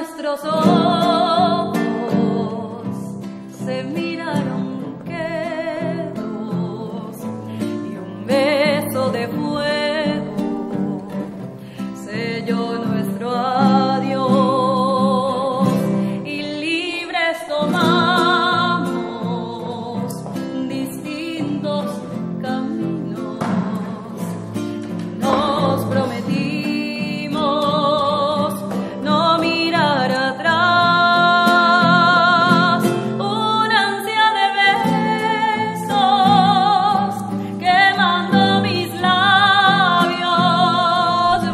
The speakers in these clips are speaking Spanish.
nuestros ojos se miraron quedos y un beso de fuego selló nuestro adiós y libres tomamos distintos caminos. Nos prometimos no mirar atrás, una ansia de besos quemando mis labios,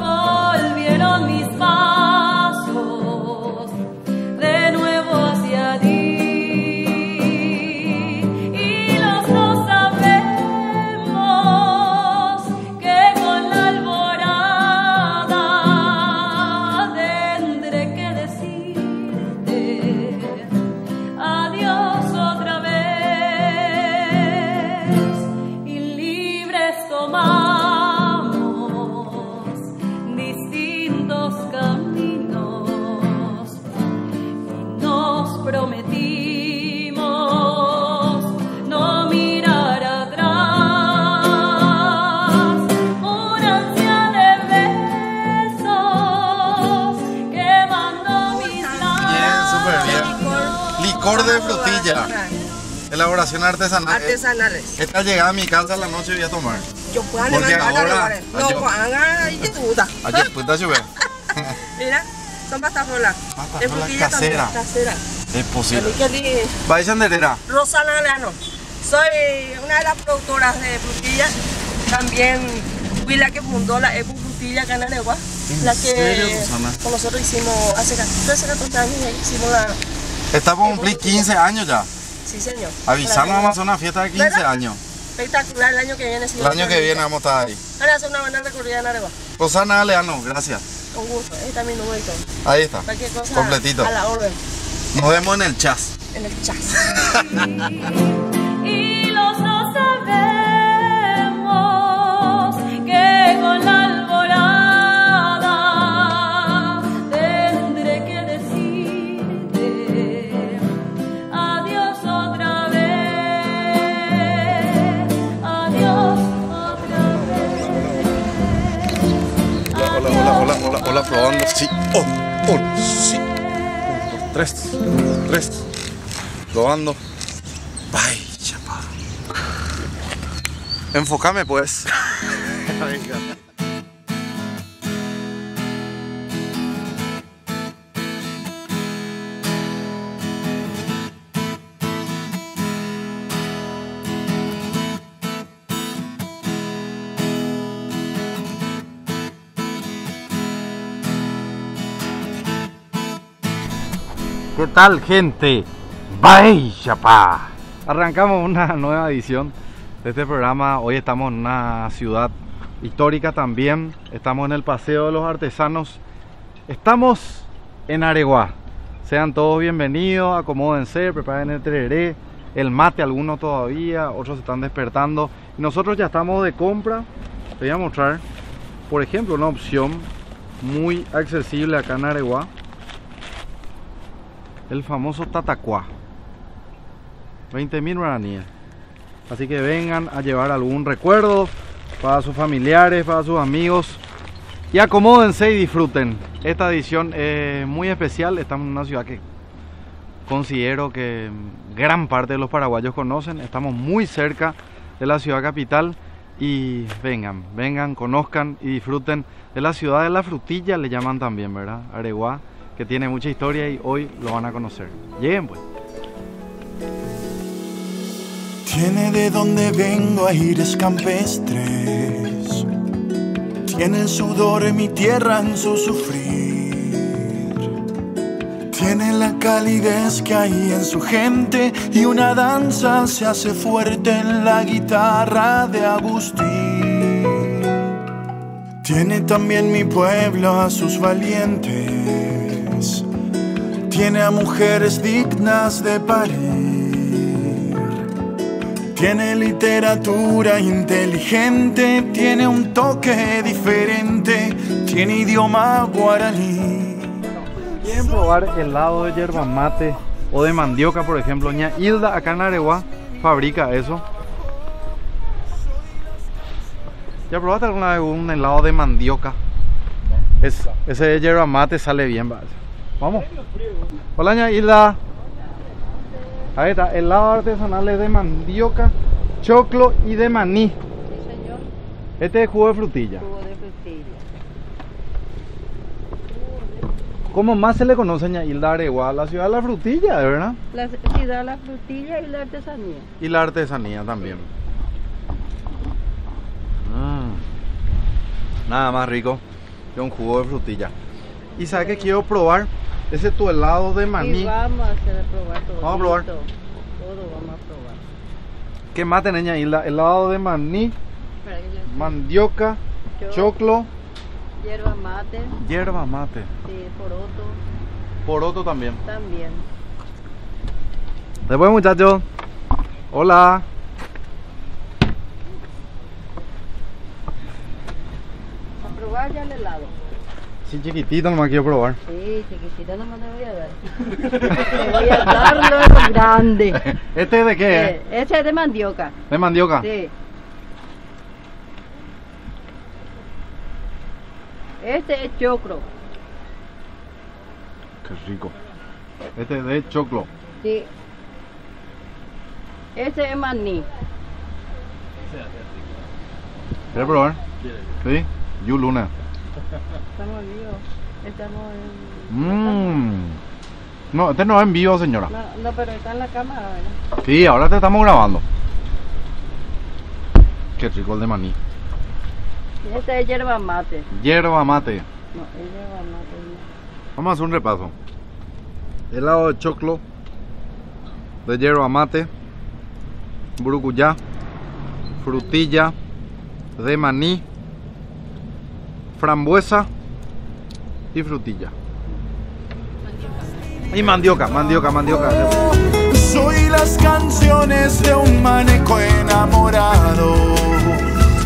volvieron mis pasos de nuevo hacia ti. Y los dos sabemos que con la alborada tendré que decirte adiós otra vez y libres tomamos distintos caminos y nos prometimos no mirar atrás, una ansia de besos quemando mis Bien, súper bien. labios. Licor de frutilla. Elaboración artesanal. Artesanales. Esta llegada a mi casa a la noche voy a tomar. Yo puedo Porque levantar ahora- la no, Juana y duda. Ayer puta llover. Mira, son pastafolas. Pastafolas De frutilla también, caseras. caseras. Es posible. Que Vais Anderera. Rosana Leano. Soy una de las productoras de frutillas. También fui la que fundó la Epu Frutilla acá en Aregua. ¿En La que serio, Rosana? con nosotros hicimos hace 13, 14 años hicimos la. Está por cumplir 15 años ya. Sí, señor. Avisamos, vamos a hacer una fiesta de 15 ¿Verdad? años. Espectacular el año que viene. Si El año que viene vamos a estar ahí. Van a hacer una buena recorrida en Aregua. Rosana Aleano, gracias. Con gusto. Ahí está mi numerito. Ahí está. Cualquier cosa. Completito. A la orden. Nos vemos en el chas. En el chat. Y los dos sabemos que con la alborada tendré que decirte adiós otra vez, adiós otra vez. Hola, probando. Sí. Sí. 1, 2, 3. Probando. Bye, chapa. Enfócame, pues. Venga. ¿Qué tal, gente? ¡Bye, chapa! Arrancamos una nueva edición de este programa. Hoy estamos en una ciudad histórica también. Estamos en el Paseo de los Artesanos. Estamos en Aregua. Sean todos bienvenidos, acomódense, preparen el tereré, el mate, algunos todavía, otros se están despertando. Y nosotros ya estamos de compra. Les voy a mostrar, por ejemplo, una opción muy accesible acá en Aregua. El famoso tatacuá, 20.000 guaraníes. Así que vengan a llevar algún recuerdo para sus familiares, para sus amigos, y acomódense y disfruten. Esta edición es muy especial. Estamos en una ciudad que considero que gran parte de los paraguayos conocen. Estamos muy cerca de la ciudad capital y vengan, conozcan y disfruten de la ciudad de la frutilla, le llaman también, ¿verdad? Aregua, que tiene mucha historia y hoy lo van a conocer. Lleguen pues. Tiene de donde vengo aires campestres, tiene el sudor de mi tierra en su sufrir, tiene la calidez que hay en su gente y una danza se hace fuerte en la guitarra de Agustín. Tiene también mi pueblo a sus valientes, tiene a mujeres dignas de parir, tiene literatura inteligente, tiene un toque diferente, tiene idioma guaraní. quieren probar helado de yerba mate o de mandioca, por ejemplo, ña Hilda acá en Areguá fabrica eso. ¿Ya probaste alguna vez un helado de mandioca? Ese de yerba mate sale bien, ¿vale? Vamos. Hola, ña Hilda. Ahí está, helado artesanal de mandioca, choclo y de maní. Sí, señor. Este es jugo de frutilla. Jugo de frutilla. ¿Cómo más se le conoce, ña Hilda, Areguá? La ciudad de la frutilla, ¿de verdad? La ciudad, la frutilla y la artesanía. Y la artesanía también. Nada más rico que un jugo de frutilla. ¿Y sabes qué quiero probar? Ese tu helado de maní. Y vamos a hacer probar todo. Vamos a probar. Todo vamos a probar. ¿Qué más tenés, ña Hilda? Helado de maní, Para que le- mandioca, choclo, Hierba mate, yerba mate, sí, poroto poroto también. también. Después, muchachos. Hola. A probar ya el helado. Sí, chiquitito nomás quiero probar. Sí, chiquitita nomás te voy a dar. Te voy a dar lo grande. ¿Este de qué es? Ese es de mandioca. ¿De mandioca? Sí. Este es choclo. Qué rico. Este es de choclo. Sí. Ese es maní. ¿Quieres probar? Sí. You Luna. Estamos vivos. Estamos en... No, este no es en vivo, señora. No, pero está en la cámara, ¿verdad? Sí, ahora te estamos grabando. Qué rico el de maní. Este es yerba mate. Yerba mate. No, es yerba mate. Vamos a hacer un repaso. Helado de choclo, de yerba mate, burucuyá, frutilla, de maní, frambuesa y frutilla. Y mandioca. Soy las canciones de un maneco enamorado.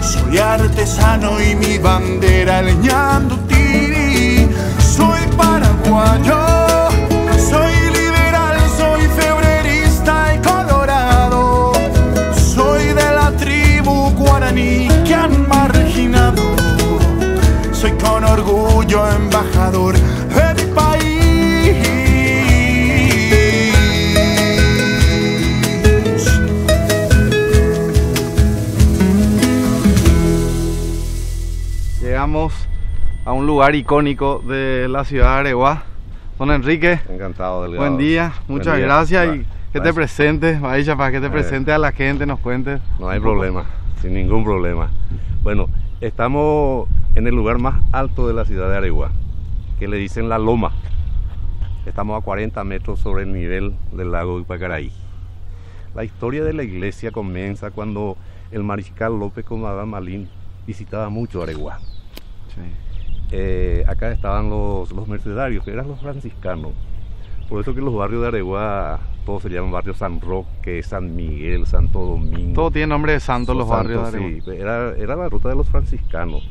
Soy artesano y mi bandera leñando tiri. Soy paraguayo, soy liberal, soy febrerista y colorado. Soy de la tribu guaraní que han marginado. Soy con orgullo embajador de mi país. Llegamos a un lugar icónico de la ciudad de Areguá. Don Enrique, Encantado, Delgado. buen día, muchas Buen día. gracias Va, y que te gracias. presentes, Maisha, para que te presentes a la gente, nos cuentes. No hay problema, sin ningún problema. Bueno, estamos en el lugar más alto de la ciudad de Areguá, que le dicen La Loma. Estamos a 40 metros sobre el nivel del lago Ipacaraí. La historia de la iglesia comienza cuando el mariscal López Comadán Malín visitaba mucho Areguá. Sí. Acá estaban los mercedarios, que eran los franciscanos. Por eso que los barrios de Areguá, todos se llaman barrio San Roque, San Miguel, Santo Domingo. Todo tiene nombre de santo los barrios de Areguá. Sí, era la ruta de los franciscanos.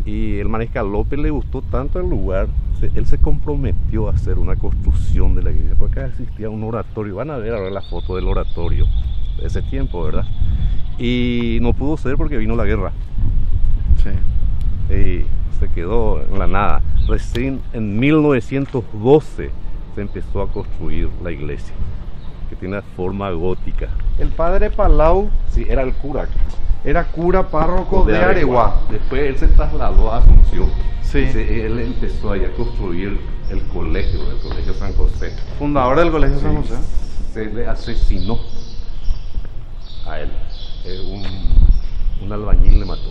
Y el mariscal López le gustó tanto el lugar, él se comprometió a hacer una construcción de la iglesia, porque acá existía un oratorio. Van a ver ahora la foto del oratorio de ese tiempo, ¿verdad? Y no pudo ser porque vino la guerra. Sí. Y se quedó en la nada. Recién en 1912 se empezó a construir la iglesia, que tiene forma gótica. El padre Palau Sí, era el cura aquí, era cura párroco de Areguá. Después él se trasladó a Asunción. Sí. Él empezó ahí a construir el colegio San José. Fundador del Colegio San José. Se le asesinó a él. Un albañil le mató.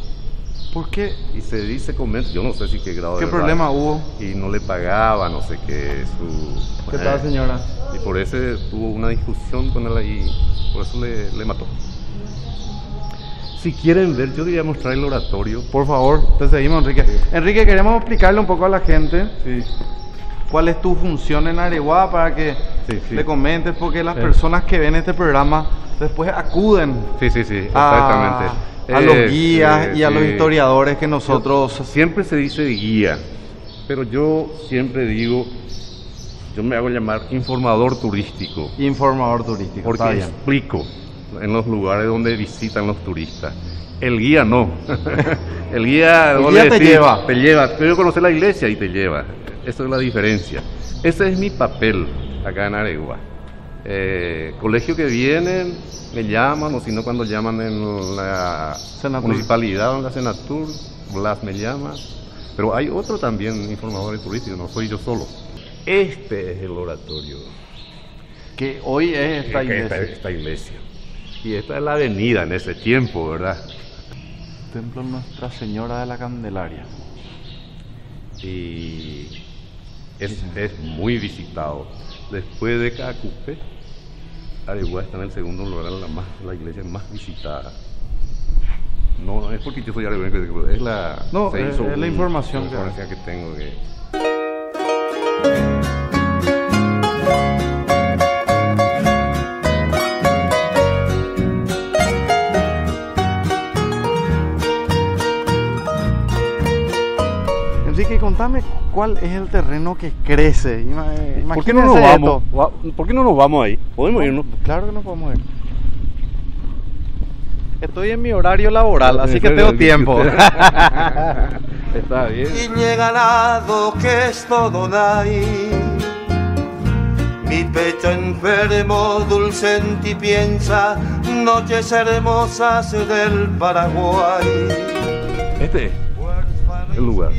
¿Por qué? Y se dice, yo no sé si qué grado ¿Qué de problema verdad. hubo? Y no le pagaba, no sé qué, ¿Qué tal, señora? Y por eso tuvo una discusión con él y por eso le mató. Si quieren ver, yo diría mostrar el oratorio. Por favor, te seguimos, Enrique. Enrique, queremos explicarle un poco a la gente Sí. cuál es tu función en Areguá para que Sí. le comentes, porque las Sí. personas que ven este programa después acuden Sí, exactamente. a los guías y a los sí. historiadores que nosotros... Siempre se dice guía, pero yo siempre digo yo me hago llamar informador turístico. Informador turístico, Porque está bien. explico en los lugares donde visitan los turistas. El guía no. El guía te lleva. Te lleva. Quiero conocer la iglesia y te lleva. Esa es la diferencia. Ese es mi papel acá en Aregua. Colegio que vienen, me llaman, o si no cuando llaman en la Senatur. municipalidad o en la Senatur, Blas me llama. Pero hay otro también informadores turísticos, no soy yo solo. Este es el oratorio. Que hoy es esta iglesia. Esta iglesia. Y esta es la avenida en ese tiempo, ¿verdad? Templo Nuestra Señora de la Candelaria. Y es muy visitado. Después de Cacupe, Aregua está en el segundo lugar, la iglesia más visitada. No es porque yo soy aregueño, es la... No, se es hizo la información que tengo que... Enrique, contame cuál es el terreno que crece. ¿Por qué no nos vamos? ¿Por qué no nos vamos ahí? ¿Podemos irnos? Claro que no podemos ir. Estoy en mi horario laboral, así que tengo tiempo. Está bien. Y ganado que es todo nai. Mi pecho enfermo, dulce en ti piensa, noches hermosas del Paraguay. Este es el lugar.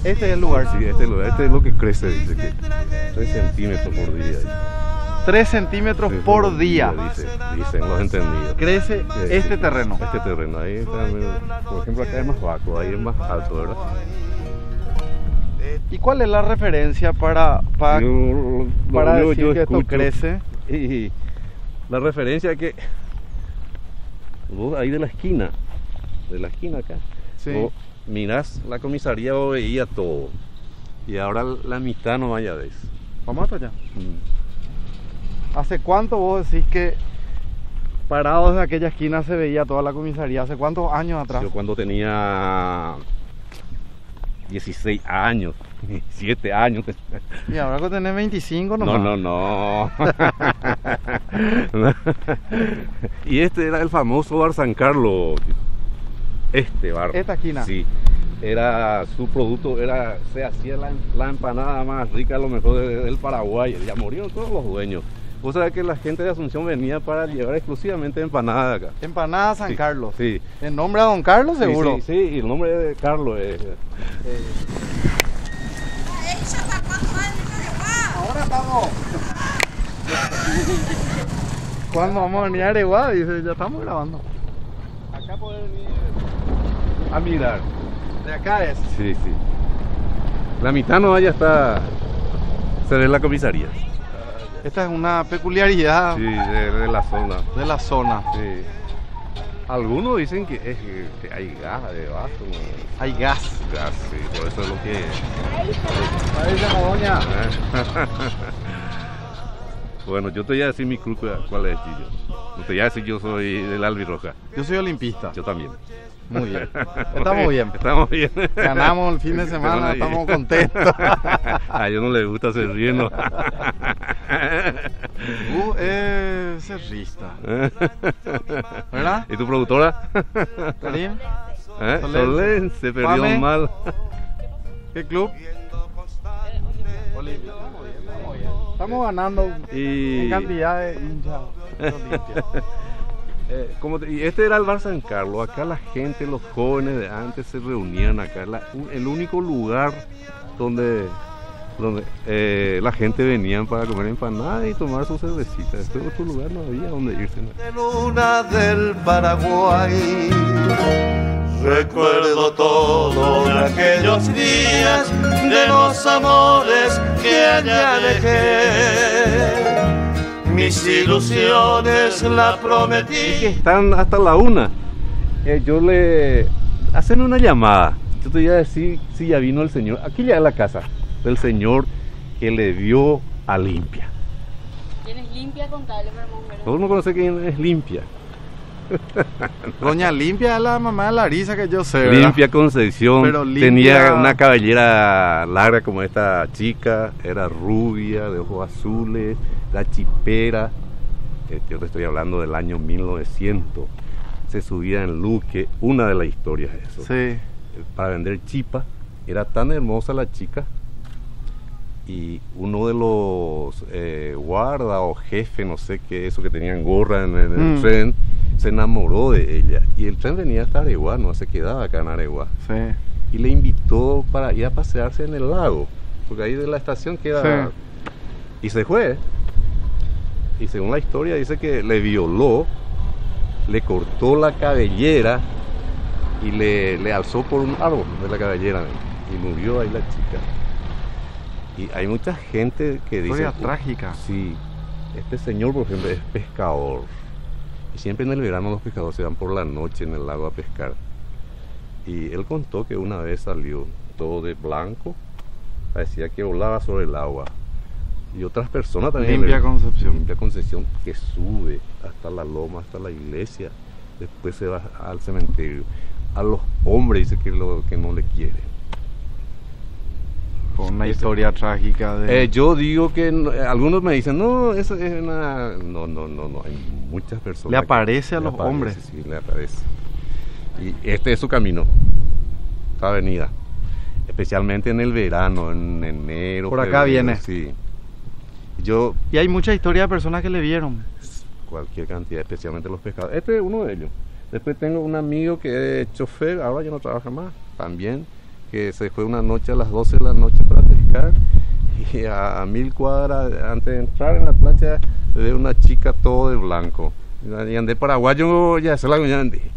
Este es el lugar. Sí, este es el lugar. Este es lo que crece, dice que 3 centímetros por día. 3 centímetros por día. Dicen los entendidos. Crece este terreno. Este terreno. Ahí está, por ejemplo, acá es más bajo, ahí es más alto, ¿verdad? ¿Y cuál es la referencia para decir que esto crece? Y la referencia es que vos ahí de la esquina acá, Sí. vos mirás la comisaría, vos veías todo. Y ahora la mitad no vaya ves. Vamos hasta allá. ¿Hace cuánto vos decís que parados de aquella esquina se veía toda la comisaría? ¿Hace cuántos años atrás? Yo cuando tenía 16 años, 17 años. Y ahora que tenés 25 nomás. No. Y este era el famoso bar San Carlos. Este bar. ¿Esta esquina? Sí. Era su producto, se hacía la empanada más rica a lo mejor del Paraguay. Ya murieron todos los dueños. Vos sabés que la gente de Asunción venía para llevar exclusivamente empanadas acá. Empanada San Sí, Carlos. Sí. ¿En nombre a don Carlos, seguro? Sí, y el nombre de Carlos es... Ahora estamos. ¿Cuándo vamos a venir a Areguá? Dice, ya estamos grabando. Acá podés venir a mirar. De acá es. Sí. La mitad no ya está... Se ve la comisaría. Esta es una peculiaridad Sí, de la zona. de la zona. Sí. Algunos dicen que hay gas debajo. Hay gas. Gas, sí, por eso es lo que... Ahí llama doña. Bueno, yo te voy a decir mi club cuál es, Chillo. No te voy a decir yo soy del Albirroja. Yo soy olimpista. Yo también. Muy bien. Estamos bien. Estamos bien. Ganamos el fin de semana, estamos contentos. A ellos no les gusta ser riendo. Es cerrista. ¿Verdad? ¿Y tu productora? ¿Karim? Solén. Solén se perdió Pame. mal. ¿Qué club? Estamos ganando Y... en cantidad de hinchas de Olimpia. Y este era el bar San Carlos. Acá la gente, los jóvenes de antes se reunían acá. El único lugar donde la gente venía para comer empanadas y tomar sus cervecitas. Este otro lugar no había donde irse. De luna del Paraguay. Recuerdo todo de aquellos días, de los amores que allá dejé. Mis ilusiones la prometí. Que están hasta la 1. Yo le... Hacen una llamada. Yo te voy a decir si ya vino el señor. Aquí ya es la casa del señor que le dio a Limpia. ¿Quién es limpia? Contale, Todo el mundo conoce quién es Limpia. Doña Limpia es la mamá de Larisa que yo sé, ¿verdad? Limpia Concepción. Pero Limpia... tenía una cabellera larga como esta chica, era rubia, de ojos azules, la chipera. Yo te estoy hablando del año 1900. Se subía en Luque, una de las historias de eso. Sí. Para vender chipa. Era tan hermosa la chica. Y uno de los guarda o jefe, no sé qué, eso que tenían gorra en el tren, se enamoró de ella. Y el tren venía hasta Areguá, no se quedaba acá en Areguá. Sí. Y le invitó para ir a pasearse en el lago, porque ahí de la estación queda. Sí. Y se fue. Y según la historia dice que le violó, le cortó la cabellera y le alzó por un árbol de la cabellera y murió ahí la chica. Y hay mucha gente que dice... Historia trágica. Sí. Este señor, por ejemplo, es pescador. Y siempre en el verano los pescadores se van por la noche en el lago a pescar. Y él contó que una vez salió todo de blanco, parecía que volaba sobre el agua. Y otras personas también... Limpia Concepción. Limpia Concepción, que sube hasta la loma, hasta la iglesia. Después se va al cementerio. A los hombres dice que no le quiere. Con una historia trágica de... yo digo que algunos me dicen, no, eso es una... No, hay muchas personas... Le aparece a los hombres. Sí, le aparece. Y este es su camino, esta avenida. Especialmente en el verano, en enero. Por acá viene. Sí. Y hay mucha historia de personas que le vieron. Cualquier cantidad, especialmente los pescadores. Este es uno de ellos. Después tengo un amigo que es chofer, ahora ya no trabaja más, también, que se fue una noche a las 12 de la noche para pescar y a 1000 cuadras antes de entrar en la plancha ve una chica todo de blanco. Y andé paraguayo, ya se la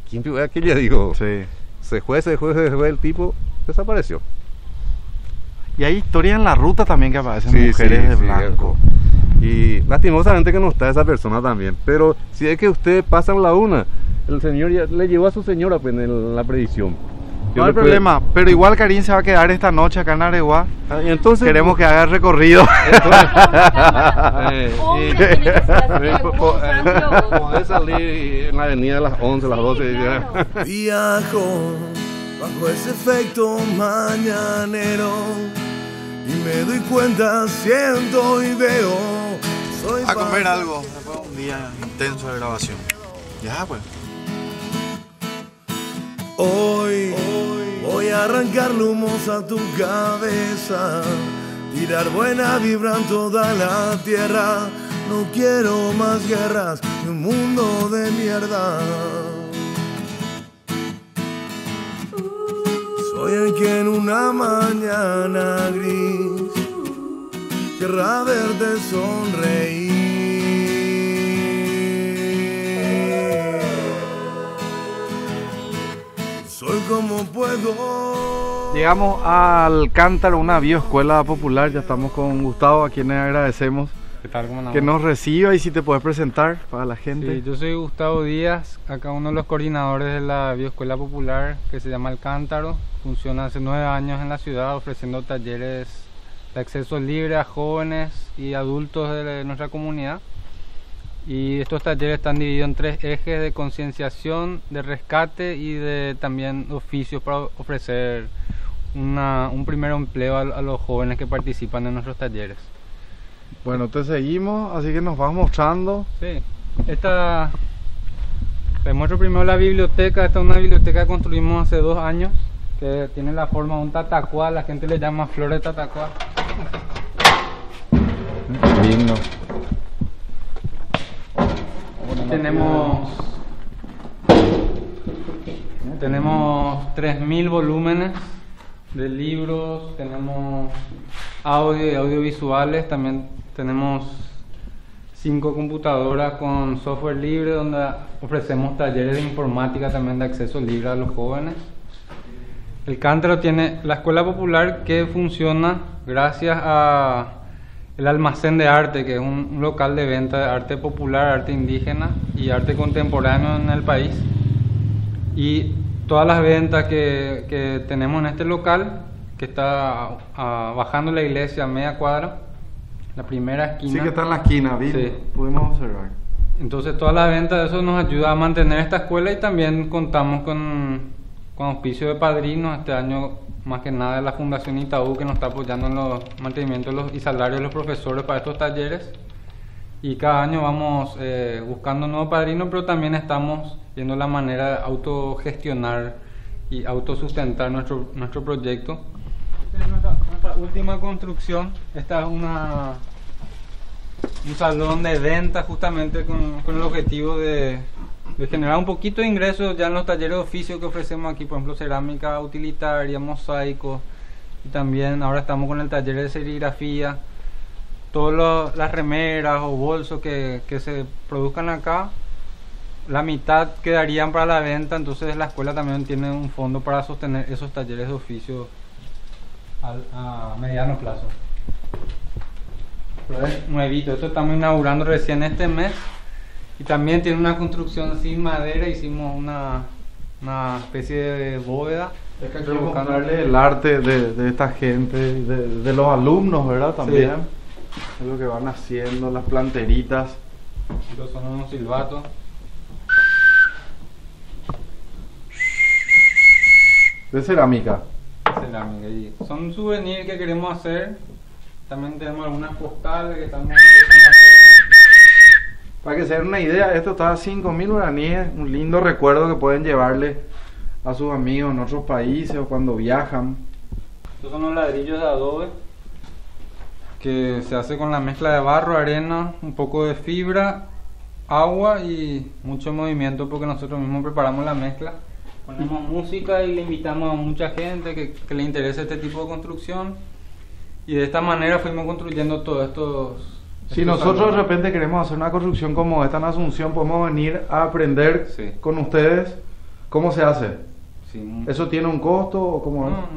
¿quién fue aquella? Digo, sí. Se fue el tipo, desapareció. Y hay historias en la ruta también que aparecen mujeres de blanco. Y lastimosamente que no está esa persona también. Pero si es que ustedes pasan la una, el señor ya le llevó a su señora pues, en la predicción. No hay problema, pero igual Karim se va a quedar esta noche acá en Areguá. Y entonces queremos que haga el recorrido. Podés salir en la avenida a las 11, las 12. Claro. Viajo bajo ese efecto mañanero y me doy cuenta, siento y veo. Soy A comer algo, después de un día intenso de grabación. Ya pues. Hoy voy a arrancar humos a tu cabeza, tirar buena vibra en toda la tierra. No quiero más guerras ni un mundo de mierda. Soy el que en una mañana gris querrá verte sonreír. Soy como puedo. Llegamos al Cántaro, una bioescuela popular. Ya estamos con Gustavo, a quien le agradecemos. ¿Qué tal? ¿Cómo andamos? Que nos reciba y si te puedes presentar para la gente. Sí, yo soy Gustavo Díaz, acá uno de los coordinadores de la bioescuela popular que se llama El Cántaro. Funciona hace 9 años en la ciudad ofreciendo talleres de acceso libre a jóvenes y adultos de nuestra comunidad. Y estos talleres están divididos en 3 ejes de concienciación, de rescate y de también oficios para ofrecer un primer empleo a los jóvenes que participan en nuestros talleres. Bueno, te seguimos, así que nos vas mostrando. Sí, les muestro primero la biblioteca. Esta es una biblioteca que construimos hace 2 años, que tiene la forma de un tatacuá, la gente le llama flor de tatacuá. Lindo. Tenemos 3000 volúmenes de libros, tenemos audio y audiovisuales, también tenemos 5 computadoras con software libre donde ofrecemos talleres de informática también de acceso libre a los jóvenes. El Cántaro tiene la escuela popular que funciona gracias a el Almacén de Arte, que es un local de venta de arte popular, arte indígena y arte contemporáneo en el país. Y todas las ventas que tenemos en este local, que está bajando la iglesia a media cuadra, la primera esquina. Sí, que está en la esquina, ¿viste? Sí. Pudimos observar. Entonces toda la venta de eso nos ayuda a mantener esta escuela y también contamos con auspicio de padrinos este año, más que nada de la Fundación Itaú, que nos está apoyando en los mantenimientos y salarios de los profesores para estos talleres. Y cada año vamos buscando nuevos padrinos, pero también estamos viendo la manera de autogestionar y autosustentar nuestro proyecto. Esta es nuestra última construcción. Esta es un salón de venta justamente con el objetivo de generar un poquito de ingresos ya en los talleres de oficio que ofrecemos aquí, por ejemplo cerámica utilitaria, mosaico, y también ahora estamos con el taller de serigrafía. Todas las remeras o bolsos que se produzcan acá, la mitad quedarían para la venta, entonces la escuela también tiene un fondo para sostener esos talleres de oficio a mediano plazo. Pero es nuevito, esto estamos inaugurando recién este mes y también tiene una construcción sin madera, hicimos una especie de bóveda. Es que hay que mostrarle el arte de esta gente, de los alumnos, ¿verdad? También. Sí. Es lo que van haciendo, las planteritas. Estos son unos silbatos. De cerámica. Cerámica, y son souvenirs que queremos hacer. También tenemos algunas postales que estamos empezando a hacer. Para que se den una idea, esto está a 5.000 guaraníes, un lindo recuerdo que pueden llevarle a sus amigos en otros países o cuando viajan. Estos son los ladrillos de adobe que se hace con la mezcla de barro, arena, un poco de fibra, agua y mucho movimiento, porque nosotros mismos preparamos la mezcla. Ponemos música y le invitamos a mucha gente que le interese este tipo de construcción, y de esta manera fuimos construyendo todos estos. Si nosotros de repente queremos hacer una construcción como esta en Asunción, podemos venir a aprender con ustedes cómo se hace. Sí. ¿Eso tiene un costo o cómo? No,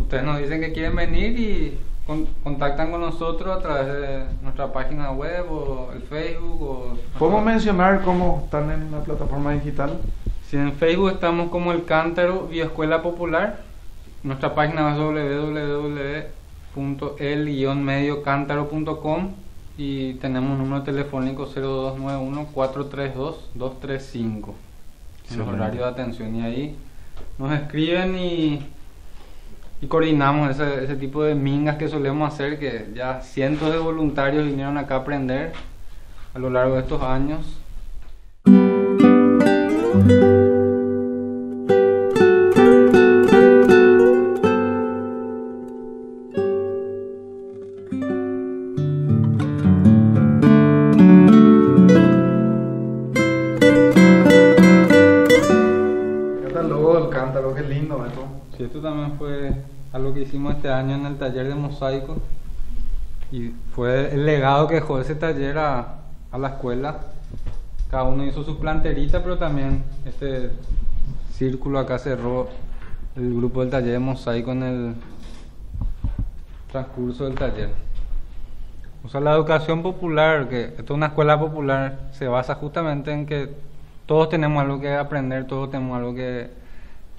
ustedes nos dicen que quieren venir y contactan con nosotros a través de nuestra página web o el Facebook. ¿Podemos mencionar cómo están en la plataforma digital? Sí, en Facebook estamos como El Cántaro Bioescuela Popular. Nuestra página es www.el-mediocántaro.com y tenemos un número telefónico 0291-432-235 en los horarios de atención, y ahí nos escriben y coordinamos ese tipo de mingas que solemos hacer, que ya cientos de voluntarios vinieron acá a aprender a lo largo de estos años. Sí, esto también fue algo que hicimos este año en el taller de mosaico y fue el legado que dejó ese taller a la escuela. Cada uno hizo su planterita, pero también este círculo acá cerró el grupo del taller de mosaico en el transcurso del taller. O sea, la educación popular, que esto es una escuela popular, se basa justamente en que todos tenemos algo que aprender, todos tenemos algo que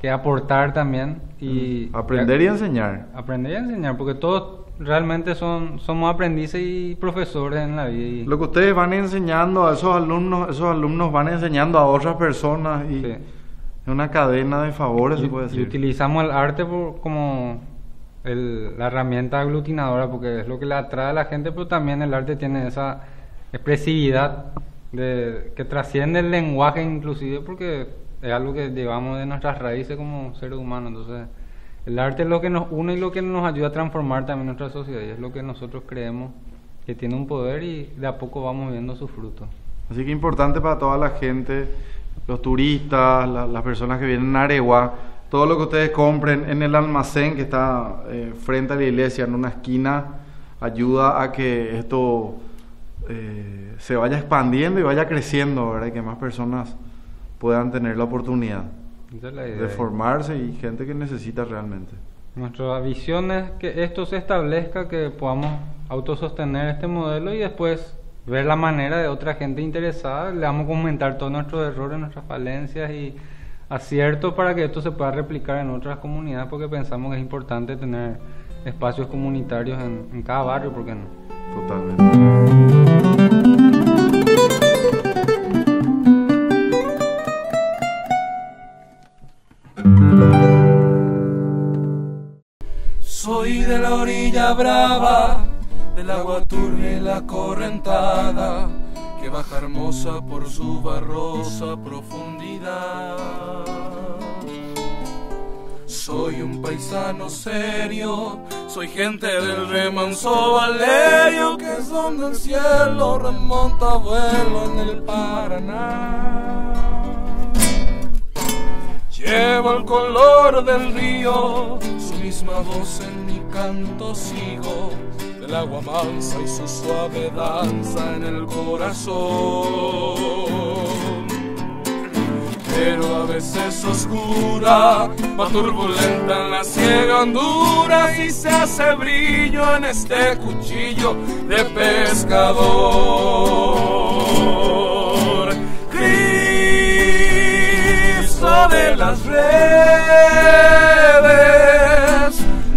aportar también, y aprender y enseñar. Aprender y enseñar, porque todos realmente somos aprendices y profesores en la vida. Lo que ustedes van enseñando a esos alumnos van enseñando a otras personas, y es una cadena de favores, se puede decir. Y utilizamos el arte como la herramienta aglutinadora, porque es lo que le atrae a la gente, pero también el arte tiene esa expresividad que trasciende el lenguaje inclusive, porque es algo que llevamos de nuestras raíces como seres humanos. Entonces el arte es lo que nos une y lo que nos ayuda a transformar también nuestra sociedad, y es lo que nosotros creemos que tiene un poder, y de a poco vamos viendo sus frutos. Así que importante para toda la gente, los turistas, las personas que vienen a Areguá, todo lo que ustedes compren en el almacén que está frente a la iglesia, en una esquina, ayuda a que esto se vaya expandiendo y vaya creciendo, ¿verdad? Y que más personas puedan tener la oportunidad de formarse, y gente que necesita realmente. Nuestra visión es que esto se establezca, que podamos autosostener este modelo y después ver la manera de otra gente interesada. Le vamos a comentar todos nuestros errores, nuestras falencias y aciertos para que esto se pueda replicar en otras comunidades, porque pensamos que es importante tener espacios comunitarios en cada barrio, ¿por qué no? Totalmente. Soy de la orilla brava, del agua turbia y la correntada, que baja hermosa por su barrosa profundidad. Soy un paisano serio, soy gente del remanso Valerio, que es donde el cielo remonta vuelo en el Paraná. Llevo el color del río, su misma voz en mi canto sigo, del agua mansa y su suave danza en el corazón. Pero a veces oscura, más turbulenta en la ciega Honduras, y se hace brillo en este cuchillo de pescador. Cristo de las redes,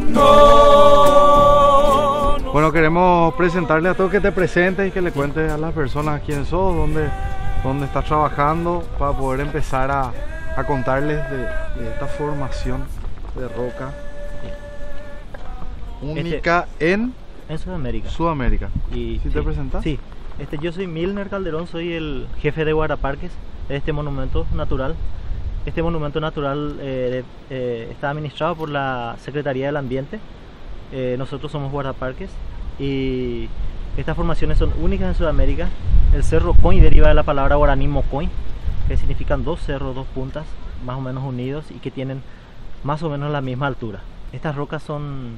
no. Bueno, queremos presentarle a todos, que te presentes y que le cuentes a las personas quién sos, dónde estás trabajando, para poder empezar a contarles de esta formación de roca única en Sudamérica. Sudamérica. Y, ¿Sí te presentas? Sí. Yo soy Milner Calderón, soy el jefe de guardaparques de este monumento natural. Este monumento natural está administrado por la Secretaría del Ambiente. Nosotros somos guardaparques y estas formaciones son únicas en Sudamérica. El cerro Coin deriva de la palabra guaraní mocoin, que significan dos cerros, dos puntas, más o menos unidos y que tienen más o menos la misma altura. Estas rocas son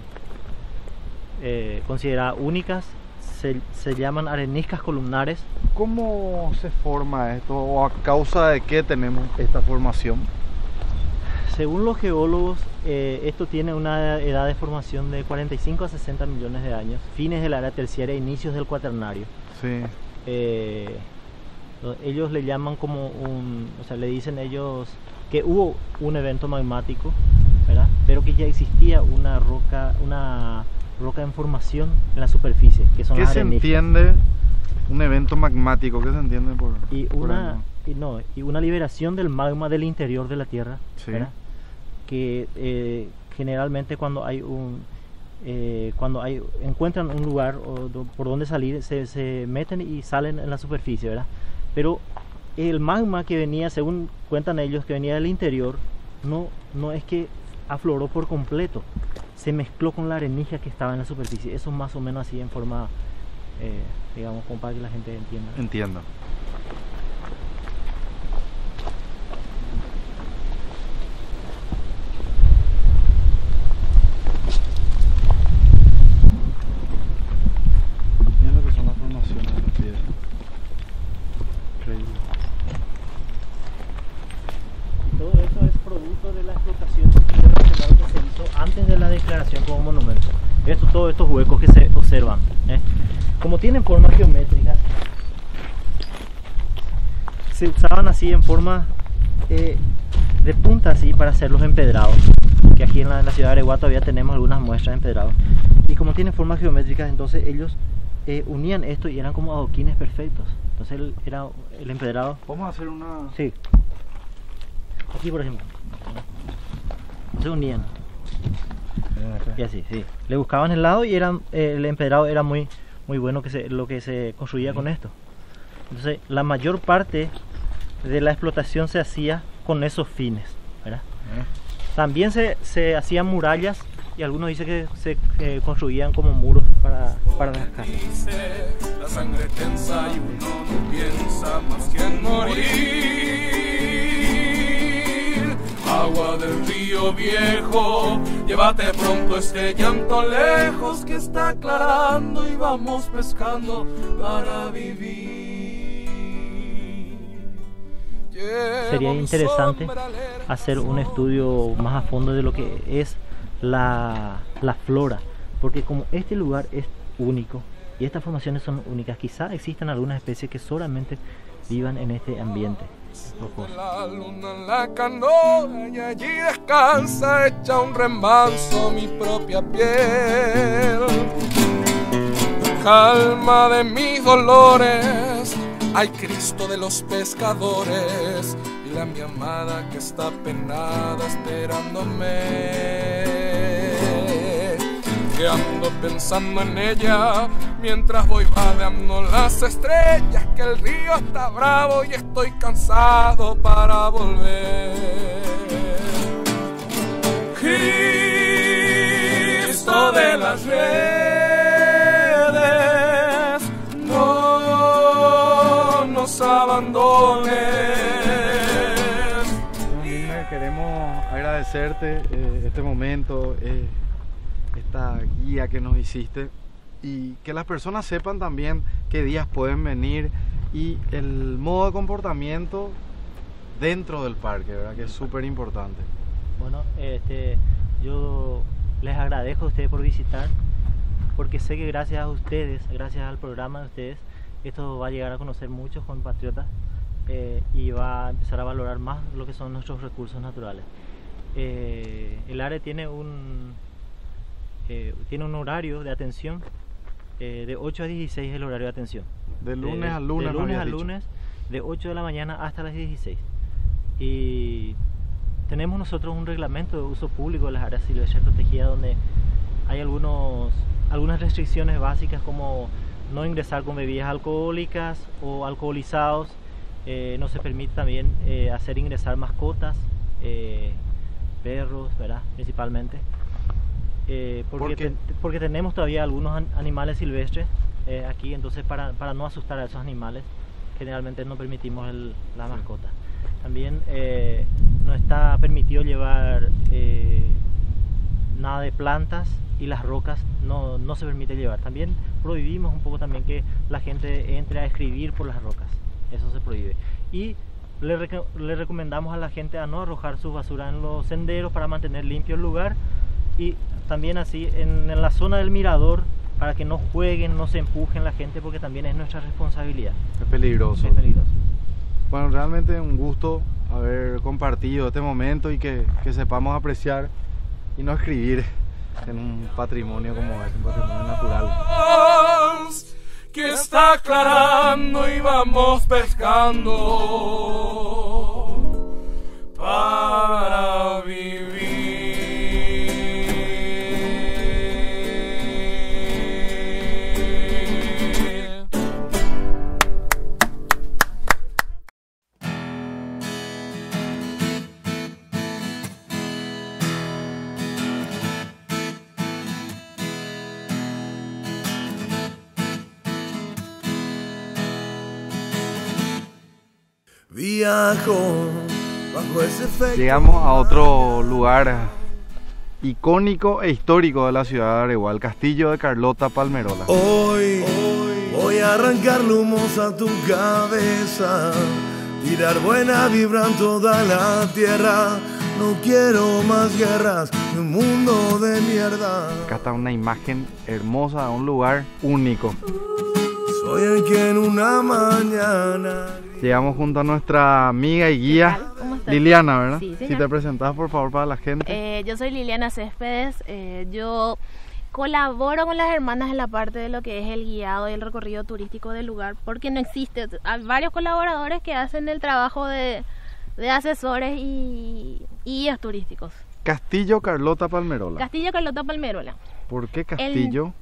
consideradas únicas, se llaman areniscas columnares. ¿Cómo se forma esto o a causa de qué tenemos esta formación? Según los geólogos, esto tiene una edad de formación de 45 a 60 millones de años, fines de la era terciaria, inicios del cuaternario. Sí. Ellos le llaman como le dicen ellos que hubo un evento magmático, ¿verdad? Pero que ya existía una roca en formación en la superficie, que son las areniscas. ¿Qué se entiende un evento magmático? ¿Qué se entiende por una liberación del magma del interior de la Tierra, sí, ¿verdad? Que generalmente cuando encuentran un lugar por donde salir, se meten y salen en la superficie, ¿verdad? Pero el magma que venía, según cuentan ellos, que venía del interior, no es que afloró por completo, se mezcló con la arenilla que estaba en la superficie. Eso más o menos así en forma, digamos, como para que la gente entienda. Entiendo. Miren lo que son las formaciones de piedra. Increíble. Y todo esto es producto de la explotación que se hizo antes de la declaración como monumento. Todos estos huecos que se observan, como tienen formas geométricas, se usaban así en forma de punta, así para hacer los empedrados, que aquí en la ciudad de Areguá todavía tenemos algunas muestras de empedrados. Y como tienen formas geométricas, entonces ellos unían esto y eran como adoquines perfectos. Entonces era el empedrado. Vamos a hacer una... Sí. Aquí por ejemplo. Se unían. Y así, sí. Le buscaban el lado y el empedrado era muy bueno lo que se construía con esto. Entonces la mayor parte de la explotación se hacía con esos fines, ¿verdad? También se hacían murallas y algunos dicen que se construían como muros para las casas. La sangre tensa y uno no piensa más que en morir. Agua del río viejo, llévate pronto este llanto lejos, que está aclarando y vamos pescando para vivir. Sería interesante hacer un estudio más a fondo de lo que es la flora, porque como este lugar es único y estas formaciones son únicas, quizá existan algunas especies que solamente vivan en este ambiente. La luna en la canoa y allí descansa hecha un remanso mi propia piel. Calma de mis dolores, ay Cristo de los pescadores, y la mi amada que está penada esperándome. que ando pensando en ella mientras voy vadeando las estrellas, que el río está bravo y estoy cansado para volver. Cristo de las redes, no nos abandones. Queremos agradecerte este momento, esta guía que nos hiciste, y que las personas sepan también qué días pueden venir y el modo de comportamiento dentro del parque, ¿verdad? Que es súper importante. Bueno, yo les agradezco a ustedes por visitar, porque sé que gracias a ustedes, gracias al programa de ustedes, esto va a llegar a conocer muchos compatriotas y va a empezar a valorar más lo que son nuestros recursos naturales. El área tiene un horario de atención de 8 a 16 el horario de atención. De lunes a lunes. De lunes a lunes, de 8 de la mañana hasta las 16. Y tenemos nosotros un reglamento de uso público de las áreas silvestres protegidas donde hay algunas restricciones básicas, como no ingresar con bebidas alcohólicas o alcoholizados. No se permite también hacer ingresar mascotas, perros, ¿verdad? Principalmente. Porque tenemos todavía algunos animales silvestres aquí, entonces para no asustar a esos animales, generalmente no permitimos la mascota. También no está permitido llevar nada de plantas, y las rocas no se permite llevar. También prohibimos un poco también que la gente entre a escribir por las rocas, eso se prohíbe. Y le recomendamos a la gente a no arrojar su basura en los senderos para mantener limpio el lugar, y también así en la zona del mirador, para que no jueguen, no se empujen la gente, porque también es nuestra responsabilidad. Es peligroso. Es peligroso. Bueno, realmente un gusto haber compartido este momento y que sepamos apreciar y no escribir en un patrimonio como este, un patrimonio natural. Que está aclarando y vamos pescando para vivir. Viajo bajo ese efecto. Llegamos a otro lugar icónico e histórico de la ciudad de Areguá, el Castillo de Carlota Palmerola. Hoy voy a arrancar lumos a tu cabeza, tirar buena vibra en toda la tierra. No quiero más guerras, ni un mundo de mierda. Acá está una imagen hermosa de un lugar único. Soy el que en una mañana... Llegamos junto a nuestra amiga y guía Liliana, ¿verdad? Sí, si te presentas por favor para la gente. Yo soy Liliana Céspedes, yo colaboro con las hermanas en la parte de lo que es el guiado y el recorrido turístico del lugar, porque no existe, hay varios colaboradores que hacen el trabajo de asesores y guías turísticos. Castillo Carlota Palmerola. Castillo Carlota Palmerola. ¿Por qué castillo?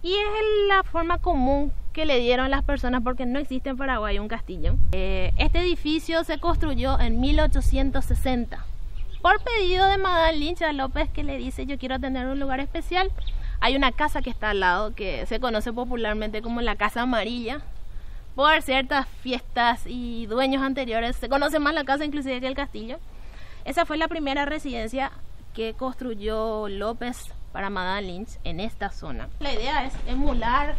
Y es la forma común que le dieron las personas, porque no existe en Paraguay un castillo. Este edificio se construyó en 1860 por pedido de Madame Lynch a López, que le dice: yo quiero tener un lugar especial. Hay una casa que está al lado que se conoce popularmente como la Casa Amarilla, por ciertas fiestas y dueños anteriores. Se conoce más la casa inclusive que el castillo. Esa fue la primera residencia que construyó López para Madame Lynch en esta zona. La idea es emular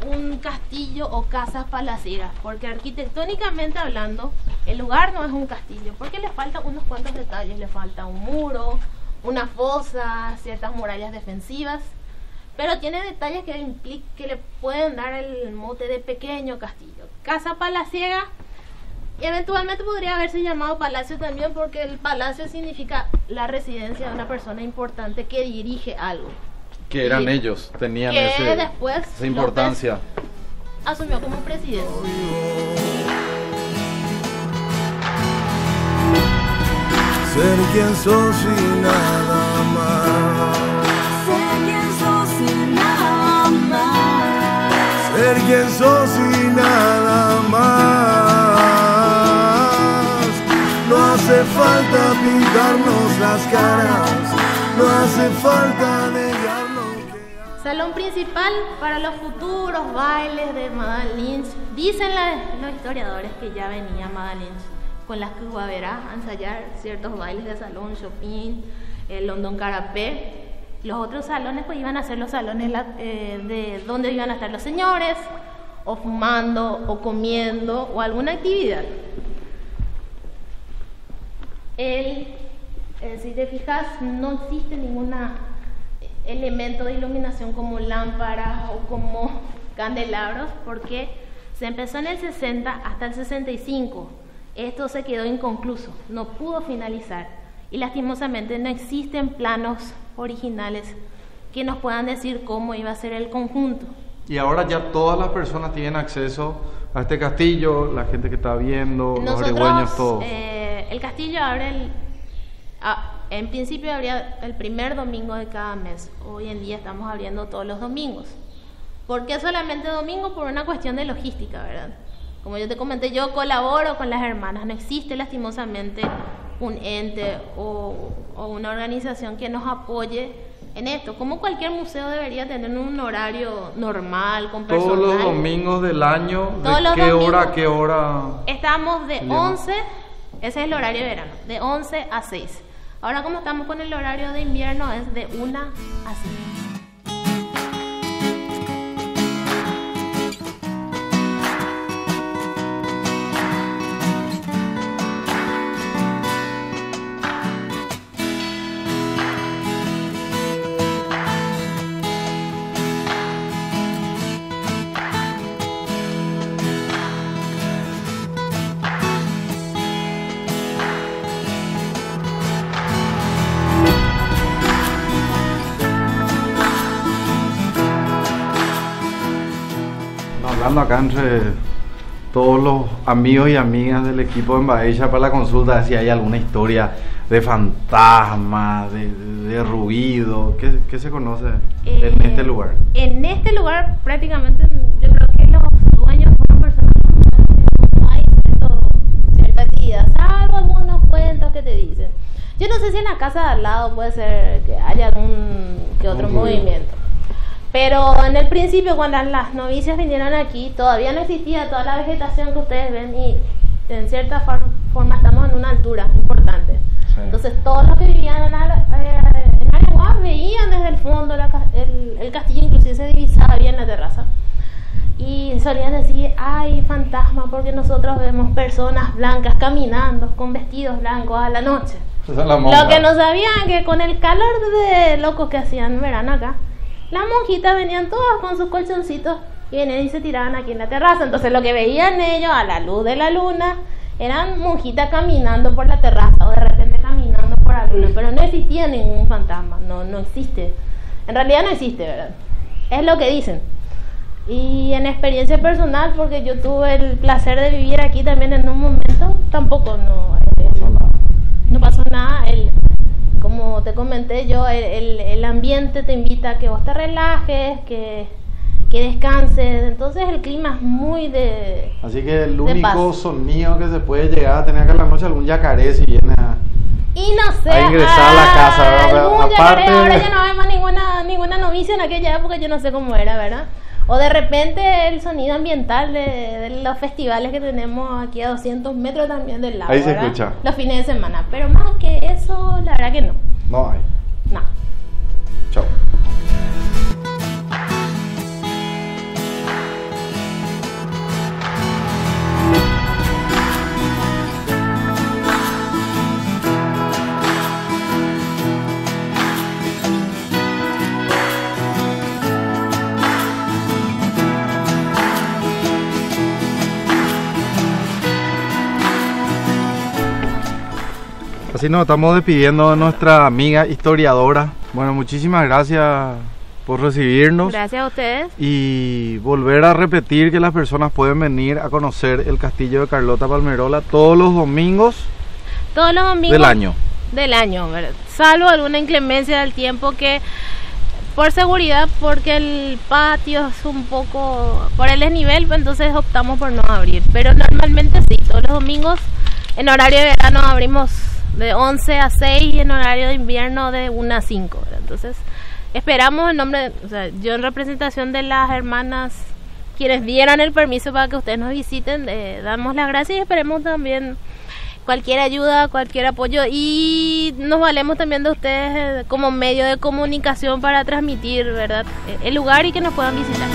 un castillo o casas palaciegas, porque arquitectónicamente hablando el lugar no es un castillo, porque le faltan unos cuantos detalles. Le falta un muro, una fosa, ciertas murallas defensivas, pero tiene detalles que le pueden dar el mote de pequeño castillo. Casa palaciega, y eventualmente podría haberse llamado palacio también, porque el palacio significa la residencia de una persona importante que dirige algo. Que eran ellos, tenían esa importancia. López asumió como presidente. Ser quien sos y nada más. Ser quien quién sos y nada más. No hace falta pintarnos las caras, no hace falta negarnos. Salón principal para los futuros bailes de Madame Lynch. Dicen los historiadores que ya venía Madame Lynch con las que iba a ver a ensayar ciertos bailes de salón, Chopin, el London Carapé. Los otros salones pues iban a ser los salones de donde iban a estar los señores, o fumando, o comiendo, o alguna actividad. Si te fijas, no existe ningún elemento de iluminación como lámparas o como candelabros, porque se empezó en el 60 hasta el 65. Esto se quedó inconcluso, no pudo finalizar, y lastimosamente no existen planos originales que nos puedan decir cómo iba a ser el conjunto. Y ahora ya todas las personas tienen acceso a este castillo, la gente que está viendo, los arigüeños, todos. El castillo abre en principio abría el primer domingo de cada mes. Hoy en día estamos abriendo todos los domingos. ¿Por qué solamente domingo? Por una cuestión de logística, ¿verdad? Como yo te comenté, yo colaboro con las hermanas. No existe lastimosamente un ente o una organización que nos apoye en esto. Como cualquier museo debería tener un horario normal, con personal. Todos los domingos del año, ¿de qué hora a qué hora? Estamos de 11, ese es el horario de verano, de 11 a 6. Ahora como estamos con el horario de invierno es de 1 a 5. Hablando acá entre todos los amigos y amigas del equipo en Baella para la consulta, si hay alguna historia de fantasma, de ruido, ¿qué se conoce en este lugar? En este lugar prácticamente yo creo que los dueños fueron personas que no hay cierta actividad, salvo algunos cuentos que te dicen. Yo no sé si en la casa de al lado puede ser que haya algún que otro movimiento. Pero en el principio, cuando las novicias vinieron aquí, todavía no existía toda la vegetación que ustedes ven y en cierta forma estamos en una altura importante. Sí. Entonces todos los que vivían en Areguá veían desde el fondo el castillo, inclusive se divisaba bien la terraza. Y solían decir, ay, fantasma, porque nosotros vemos personas blancas caminando con vestidos blancos a la noche. Lo que no sabían que con el calor de locos que hacían verano acá, las monjitas venían todas con sus colchoncitos y venían y se tiraban aquí en la terraza. Entonces lo que veían ellos a la luz de la luna eran monjitas caminando por la terraza o de repente caminando por la luna, pero no existía ningún fantasma, no existe. En realidad no existe, ¿verdad? Es lo que dicen. Y en experiencia personal, porque yo tuve el placer de vivir aquí también en un momento, tampoco no pasó nada. Como te comenté yo, el ambiente te invita a que vos te relajes, que descanses. Entonces el clima es muy de... Así que el único sonido que se puede llegar a tener acá en la noche, algún yacaré si viene y no sé, a ingresar a la casa, ¿verdad? Aparte, ahora ya no hay más ninguna novicia en aquella época, yo no sé cómo era, ¿verdad? O de repente el sonido ambiental de los festivales que tenemos aquí a 200 metros también del lago. Ahí se ¿verdad? escucha. Los fines de semana. Pero más que eso, la verdad que no. No hay. No. Chao. Así nos estamos despidiendo de nuestra amiga historiadora. Bueno, muchísimas gracias por recibirnos. Gracias a ustedes. Y volver a repetir que las personas pueden venir a conocer el castillo de Carlota Palmerola todos los domingos. Todos los domingos del año. Del año, ¿verdad? Salvo alguna inclemencia del tiempo que por seguridad, porque el patio es un poco por el desnivel, pues entonces optamos por no abrir. Pero normalmente sí, todos los domingos en horario de verano abrimos de 11 a 6 y en horario de invierno de 1 a 5. Entonces esperamos en nombre, o sea, yo en representación de las hermanas quienes dieron el permiso para que ustedes nos visiten, damos las gracias y esperemos también cualquier ayuda, cualquier apoyo, y nos valemos también de ustedes como medio de comunicación para transmitir, ¿verdad?, el lugar y que nos puedan visitar.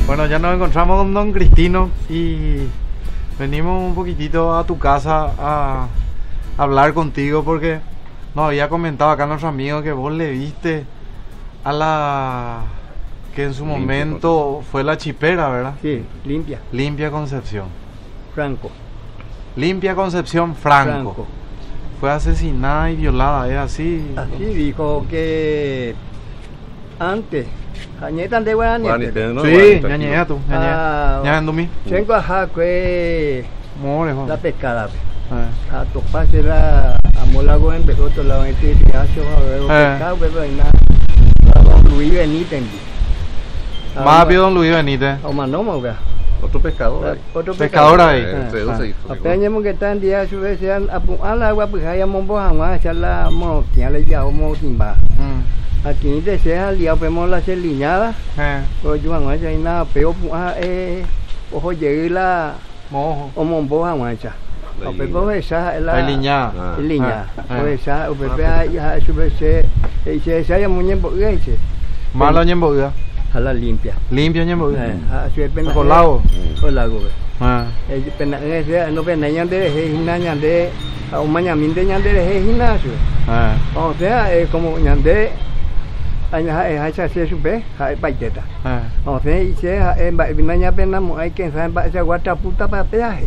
Bueno, ya nos encontramos con don Cristino y venimos un poquitito a tu casa a hablar contigo porque nos había comentado acá nuestro amigo que vos le viste a la que en su momento fue la chipera, ¿verdad? Sí, Limpia. Limpia Concepción. Franco. Limpia Concepción Franco. Fue asesinada y violada, ¿es así? Así dijo que antes. Añetan de buena sí, ñañea tú, ñañea ndumi. Chengo ajá que la pescada. A toparse la amolago en otro lado en este hacho a ver pescado, pero en nada. Luis Benítez. Más rápido don Luis Benítez. O manoma, ¿verdad? Otro pescador. Otro pescador ahí. Apenas que están día su vez al agua pues hay mombo jamás echar la monotia le ya como timba. Aquí desea liado vemos la celiñada. Pues yo no hay nada pero ojo llegué la mojo o mombo jamás echa. O pepo esa la liñada. Liñada. Pues esa o pepe ya su vez se llama muñembo ese. Malo ñembo. A la limpia. Limpia ñembo. Con lago. Con lago. no penañan de hinañan de a un mañamín de ñan de gimnasio. O sea, como ñan de hay que hacer su pe, hay paiteta. O sea, y se vinaña pena hay que esa guata puta para peaje.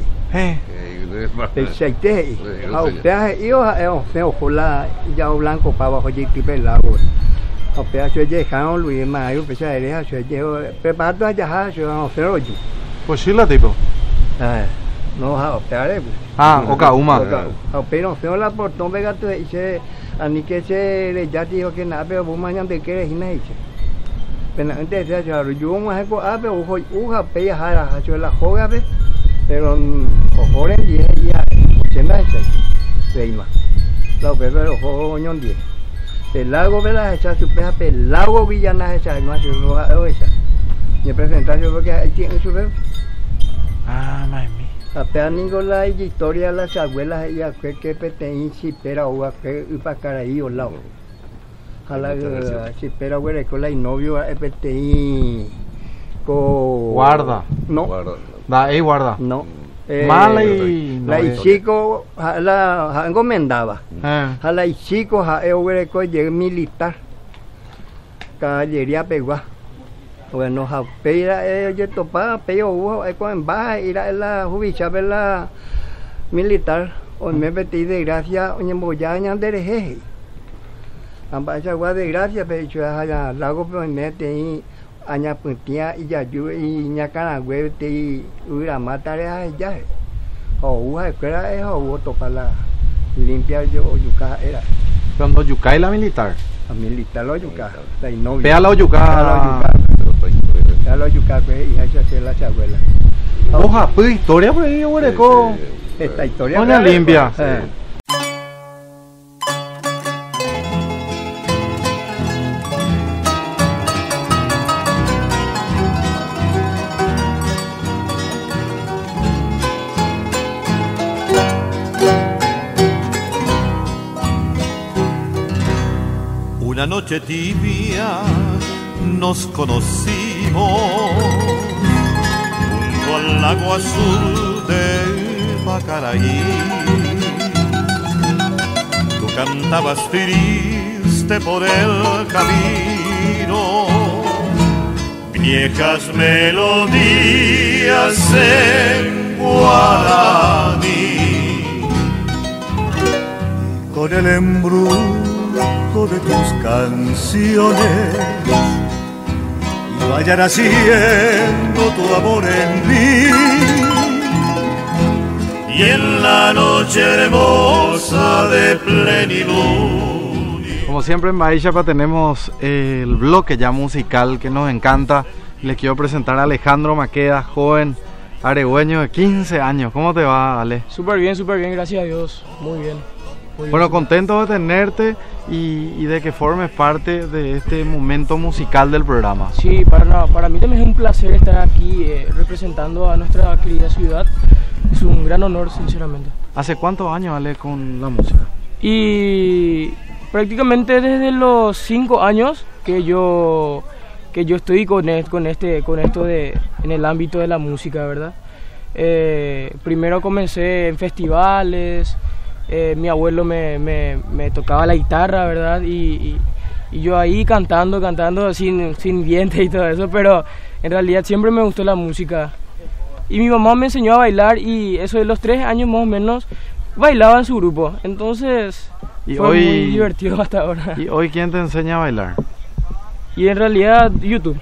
El seite, a peaje y o sea, ojalá ya blanco para abajo y tipo el lago. O peaje llegaron Luis Mayo, pesa de deja, se llevó preparado allá, se van a hacer hoy. Pues sí la tipo. No, a peare. Oka uma. Pero se la portón vega tu dice ani que se ya dijo que nada, pero mañana te quieres y nada dice. Pero antes se ha yo más con ape uja peya jara hacho la joga ve. Pero ojoren 10 ya 86. Veima. Lo pero ojoñón 10. El lago vela echa su peja el lago villana echa no hace no esa. Me presentación porque hay tiene su ver. Mami. Apenas la historia las abuelas y a que peteín si pera o a que para caraí o lado. A la si pera güey con la novio peteín co guarda. No. Da guarda. No. Mala y la chico la encomendaba. A la chico a güey con militar. Caballería pegua. Bueno, pero yo topaba, pero hubo con baja ir a la jubicha la militar, o me metí de gracia, o me boyañan de reje. Ambas aguas de gracia, pero yo allá lago planete y aña puntía y ya yo y ña canagüe y hubiera matare a ella. O uja escuela es o topa la limpia yo yuca era. Cuando yuca y la militar. La militar lo yuca, la novia. Vea la yuca. Ya lo yuca y hay que hacer la chabuela. Oja, pues historia por ahí, hueco. Esta historia. Una limpia. Una noche tibia nos conocimos junto al lago azul de Pacaraí. Tu cantabas triste por el camino, viejas melodías en guaraní. Con el embrujo de tus canciones vaya naciendo tu amor en mí, y en la noche hermosa de plenitud. Como siempre en Bahía Chapa tenemos el bloque ya musical que nos encanta. Les quiero presentar a Alejandro Maqueda, joven aregüeño de 15 años. ¿Cómo te va, Ale? Súper bien, gracias a Dios. Muy bien. Bueno, contento de tenerte y de que formes parte de este momento musical del programa. Sí, para mí también es un placer estar aquí representando a nuestra querida ciudad. Es un gran honor, sinceramente. ¿Hace cuántos años, Ale, con la música? Y prácticamente desde los 5 años que yo estoy con esto en el ámbito de la música, ¿verdad? Primero comencé en festivales. Mi abuelo me tocaba la guitarra, ¿verdad? Y yo ahí cantando sin dientes y todo eso, pero en realidad siempre me gustó la música. Y mi mamá me enseñó a bailar, y eso de los 3 años más o menos bailaba en su grupo. Entonces fue muy divertido hasta ahora. ¿Y hoy quién te enseña a bailar? Y en realidad YouTube.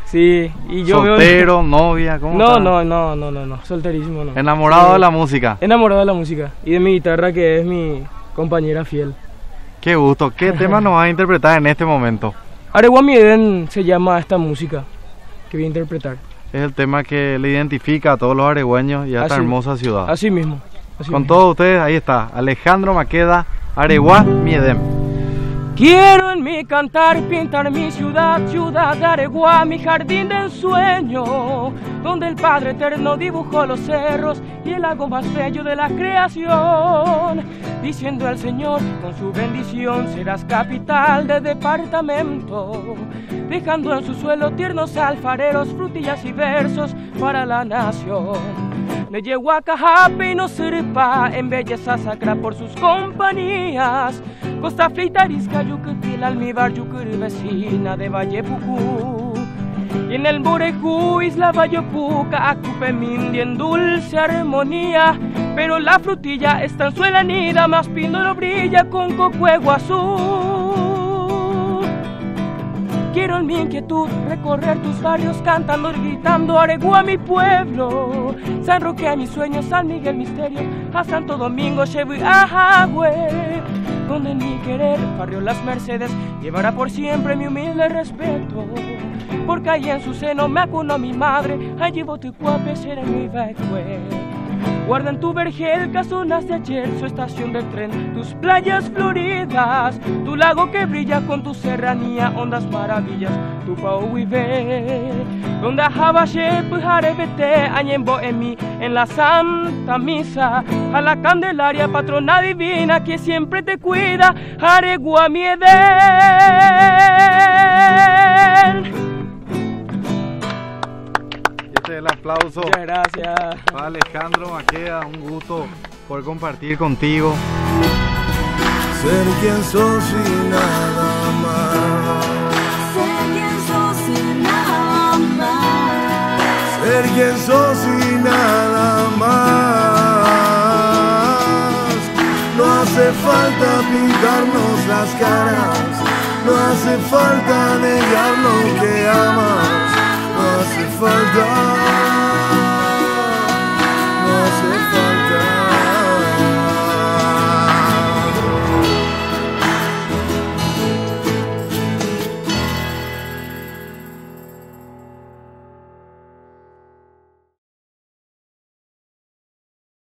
Sí, y yo ¿soltero, novia? ¿Cómo no, está? no, solterísimo no. ¿Enamorado sí, de la música? Enamorado de la música y de mi guitarra, que es mi compañera fiel. Qué gusto. ¿Qué tema nos vas a interpretar en este momento? Aregua mi Edén se llama esta música que voy a interpretar. Es el tema que le identifica a todos los aregüeños y a esta hermosa ciudad. Así mismo. Con todos ustedes, ahí está, Alejandro Maqueda, Aregua mi Edén. Quiero en mi cantar pintar mi ciudad, ciudad de Aregua, mi jardín de ensueño, donde el Padre Eterno dibujó los cerros y el lago más bello de la creación, diciendo al Señor, con su bendición serás capital de departamento, dejando en su suelo tiernos alfareros, frutillas y versos para la nación. Me llevo a Cajape y no sirpa en belleza sacra por sus compañías, Costa Fleita, Arisca, Yucutil, Almíbar, Yucuri, vecina de Vallepucú. Y en el Borejú, Isla Vallepuca, Acupemindi en dulce armonía, pero la frutilla está en su helanida, más píndolo brilla con cocuego azul. Quiero en mi inquietud recorrer tus barrios cantando y gritando Aregua mi pueblo, San Roque a mis sueños, San Miguel Misterio, a Santo Domingo, Chebu y Ajagüe, donde en mi querer barrio Las Mercedes llevará por siempre mi humilde respeto, porque ahí en su seno me acunó mi madre, allí Boticuape será mi Baecue. Guarda en tu vergel casonas de ayer, su estación de tren, tus playas floridas, tu lago que brilla con tu serranía, ondas maravillas, tu Pauibe, donde Ajabache, Pujarebete, Añembo en mí, en la Santa Misa, a la Candelaria, patrona divina que siempre te cuida, Aregua mi Edén. El aplauso. Muchas gracias. Alejandro Maqueda, un gusto poder compartir contigo. Ser quien sos y nada más. Ser quien sos y nada más. Ser quien sos y nada más. No hace falta pintarnos las caras, no hace falta negar lo que amas, no hace falta